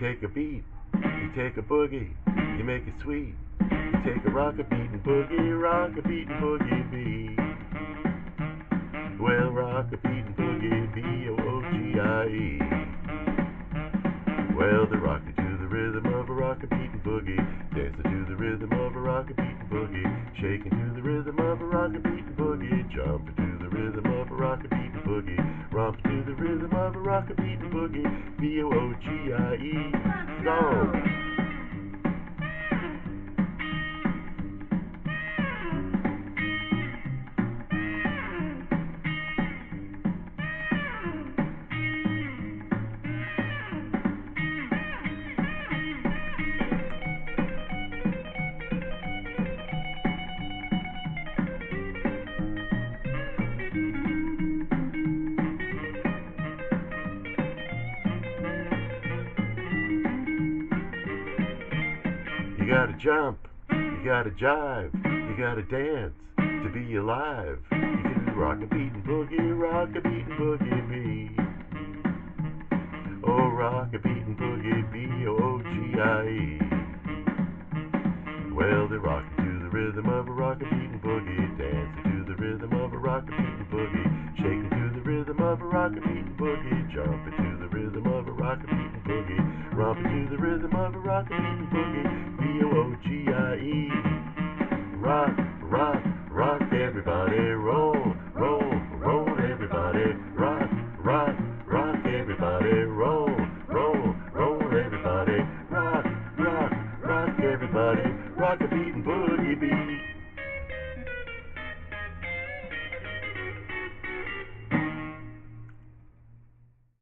take a beat, you take a boogie, you make it sweet. You take a rock-a-beatin' boogie beat. Well, rock-a-beatin' boogie, B-O-O-G-I-E. Well, they're rockin' to the rhythm of a rock-a-beatin' boogie, dancing to the rhythm of a rock-a-beatin' boogie, shaking to the rhythm of a rock-a-beatin' boogie, jumping to the rhythm of a rock-a-beatin' boogie, romping to the rhythm of a rock-a-beatin' boogie, B-O-O-G-I-E. Go! You gotta jump, you gotta jive, you gotta dance to be alive. You can do rock-a-beatin' boogie beat. Oh, rock-a-beatin' boogie, B-O-O-G-I-E. Well, they're rockin' to the rhythm of a rock-a-beatin' boogie, dancing to the rhythm of a rock-a-beatin' boogie, shaking to the rhythm of a rock-a-beatin' boogie, jumping to the rhythm of a rock-a-beatin' boogie, romping to the rhythm of a rock-a-beatin' boogie, B-O-O-G-I-E. Rock, rock, rock, everybody, roll, roll, roll, everybody, rock, rock, rock, everybody, roll, roll, roll, everybody, rock, rock, rock, everybody, rock-a-beatin' boogie beat.